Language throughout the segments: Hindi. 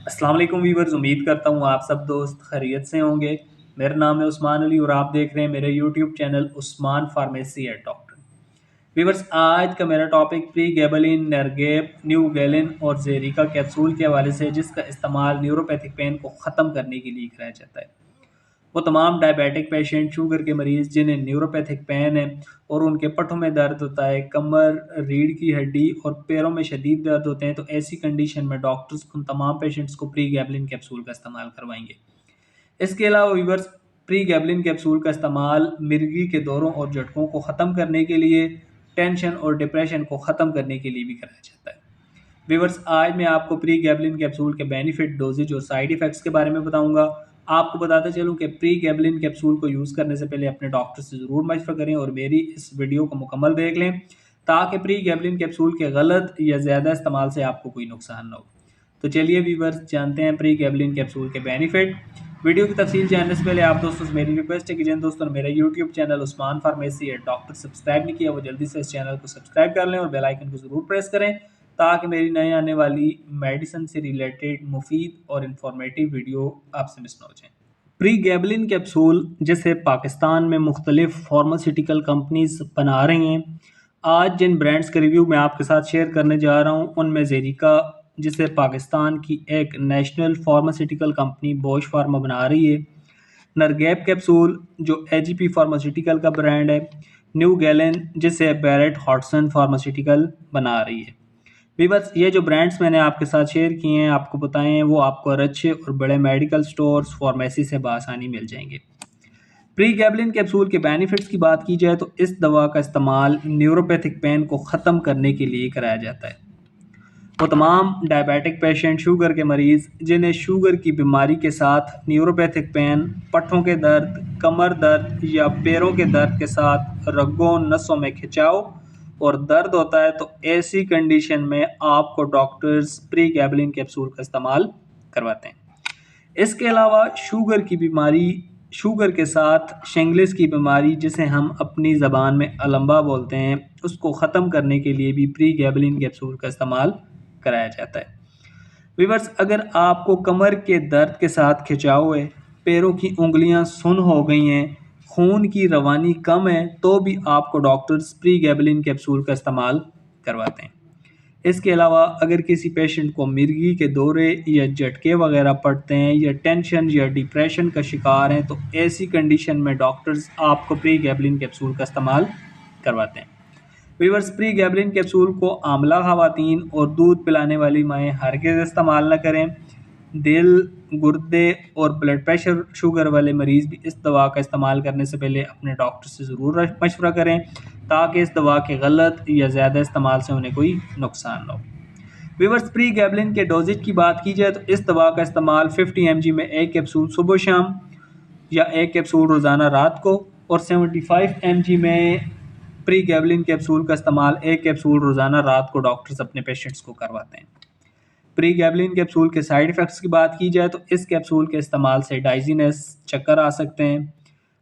अस्सलाम वालेकुम वीवर्स, उम्मीद करता हूँ आप सब दोस्त खैरियत से होंगे। मेरा नाम है उस्मान अली और आप देख रहे हैं मेरे YouTube channel Usman pharmacy at doctor. Viewers, आज का मेरा टॉपिक प्री गैबलिन, नरगेप, न्यू गैलिन और जेरिका कैप्सूल के हवाले से, जिसका इस्तेमाल न्यूरोपैथिक पेन को ख़त्म करने के लिए कराया जाता है। वो तमाम डायबिटिक पेशेंट, शुगर के मरीज़ जिन्हें न्यूरोपैथिक पेन है और उनके पट्टों में दर्द होता है, कमर, रीढ़ की हड्डी और पैरों में शदीद दर्द होते हैं, तो ऐसी कंडीशन में डॉक्टर्स उन तमाम पेशेंट्स को प्री गैबलिन कैप्सूल का इस्तेमाल करवाएंगे। इसके अलावा वीवर्स, प्री गैबलिन कैप्सूल का इस्तेमाल मिर्गी के दौरों और झटकों को ख़त्म करने के लिए, टेंशन और डिप्रेशन को ख़त्म करने के लिए भी कराया जाता है। व्यूअर्स, आज मैं आपको प्री गैबलिन कैप्सूल के बेनिफिट, डोजेज और साइड इफ़ेक्ट्स के बारे में बताऊंगा। आपको बताते चलूं कि प्री गैबलिन कैप्सूल को यूज़ करने से पहले अपने डॉक्टर से ज़रूर मशवरा करें और मेरी इस वीडियो को मुकम्मल देख लें, ताकि प्री गैबलिन कैप्सूल के गलत या ज़्यादा इस्तेमाल से आपको कोई नुकसान ना हो। तो चलिए व्यूअर्स, जानते हैं प्री गैबलिन कैप्सूल के बेनिफिट। वीडियो की तफसील जानने से पहले आप दोस्तों से मेरी रिक्वेस्ट है कि जिन दोस्तों ने मेरा YouTube channel Usman pharmacy at doctor subscribe नहीं किया, वो जल्दी से इस चैनल को सब्सक्राइब कर लें और बेल आइकन को ज़रूर प्रेस करें, ताकि मेरी नई आने वाली मेडिसिन से रिलेटेड मुफीद और इंफॉर्मेटिव वीडियो आपसे मिस ना हो जाए। प्री गैबलिन कैप्सूल जिसे पाकिस्तान में मुख्तलिफ फार्मास्यूटिकल कंपनीज बना रही हैं, आज जिन ब्रांड्स के रिव्यू मैं आपके साथ शेयर करने जा रहा हूँ उनमें जेरिका, जिसे पाकिस्तान की एक national pharmaceutical company Bosch pharma बना रही है, नरगैप कैप्सूल जो एजीपी फार्मास्यूटिकल का ब्रांड है, न्यू गैलेन जिसे बैरेट हॉटसन फार्मास्यूटिकल बना रही है। वीवर्स, ये जो ब्रांड्स मैंने आपके साथ शेयर किए हैं, आपको बताएं हैं, वो आपको अच्छे और बड़े मेडिकल स्टोर्स, फार्मेसी से बआसानी मिल जाएंगे। प्री गैबलिन कैप्सूल के बेनिफिट्स की बात की जाए तो इस दवा का इस्तेमाल न्यूरोपैथिक पेन को ख़त्म करने के लिए कराया जाता है। वो तमाम डायबिटिक पेशेंट, शुगर के मरीज़ जिन्हें शुगर की बीमारी के साथ न्यूरोपैथिक पेन, पट्टों के दर्द, कमर दर्द या पैरों के दर्द के साथ रगों नसों में खिंचाव और दर्द होता है, तो ऐसी कंडीशन में आपको डॉक्टर्स प्री गैबलिन कैप्सूल का इस्तेमाल करवाते हैं। इसके अलावा शुगर की बीमारी, शुगर के साथ शिंगलिस की बीमारी जिसे हम अपनी ज़बान में अलम्बा बोलते हैं, उसको ख़त्म करने के लिए भी प्री गैबलिन कैप्सूल का इस्तेमाल कराया जाता है। व्यूअर्स, अगर आपको कमर के दर्द के साथ खिंचाव है, पैरों की उंगलियां सुन्न हो गई हैं, खून की रवानी कम है, तो भी आपको डॉक्टर्स प्री गैबलिन कैप्सूल का इस्तेमाल करवाते हैं। इसके अलावा अगर किसी पेशेंट को मिर्गी के दौरे या झटके वगैरह पड़ते हैं या टेंशन या डिप्रेशन का शिकार हैं, तो ऐसी कंडीशन में डॉक्टर्स आपको प्री गैबलिन कैप्सूल का इस्तेमाल करवाते हैं। व्यूअर्स, प्री गैबलिन कैप्सूल को आमला खवातीन और दूध पिलाने वाली माएँ हरगिज़ इस्तेमाल न करें। दिल, गुर्दे और ब्लड प्रेशर, शुगर वाले मरीज़ भी इस दवा का इस्तेमाल करने से पहले अपने डॉक्टर से ज़रूर मशवरा करें, ताकि इस दवा के गलत या ज़्यादा इस्तेमाल से उन्हें कोई नुकसान ना हो। व्यूअर्स, प्री गैबलिन के डोजेज की बात की जाए तो इस दवा का इस्तेमाल 50 mg में एक कैप्सूल सुबह शाम या एक कैप्सूल रोज़ाना रात को, और 75 mg में प्री गैबलिन कैप्सूल का इस्तेमाल एक कैप्सूल रोज़ाना रात को डॉक्टर्स अपने पेशेंट्स को करवाते हैं। प्री गैबलिन कैप्सूल के साइड इफ़ेक्ट्स की बात की जाए तो इस कैप्सूल के इस्तेमाल से डाइजीनेस, चक्कर आ सकते हैं,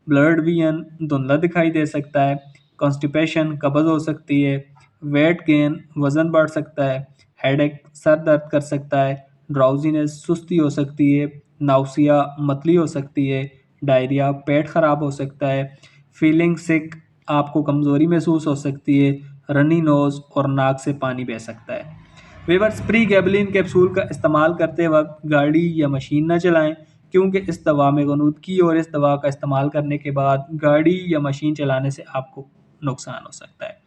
ब्लड विजन, धुंधला दिखाई दे सकता है, कॉन्स्टिपेशन, कब्ज़ हो सकती है, वेट गेन, वज़न बढ़ सकता है, हेडेक, सर दर्द कर सकता है, ड्राउजीनेस, सुस्ती हो सकती है, नाउसिया, मतली हो सकती है, डायरिया, पेट ख़राब हो सकता है, फीलिंग सिक, आपको कमज़ोरी महसूस हो सकती है, रनी नोज़ और नाक से पानी बह सकता है। व्यूअर्स, प्री गैबलिन कैप्सूल का इस्तेमाल करते वक्त गाड़ी या मशीन न चलाएं, क्योंकि इस दवा में गनूदगी और इस दवा का इस्तेमाल करने के बाद गाड़ी या मशीन चलाने से आपको नुकसान हो सकता है।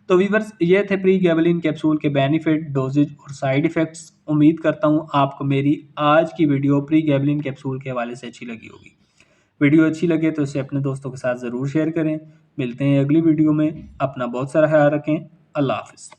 तो व्यूअर्स, ये थे प्री गैबलिन कैप्सूल के बेनिफिट, डोजेज और साइड इफ़ेक्ट्स। उम्मीद करता हूँ आपको मेरी आज की वीडियो प्री गैबलिन कैप्सूल के हवाले से अच्छी लगी होगी। वीडियो अच्छी लगे तो इसे अपने दोस्तों के साथ ज़रूर शेयर करें। मिलते हैं अगली वीडियो में। अपना बहुत सारा ख्याल रखें। अल्लाह हाफ़िज़।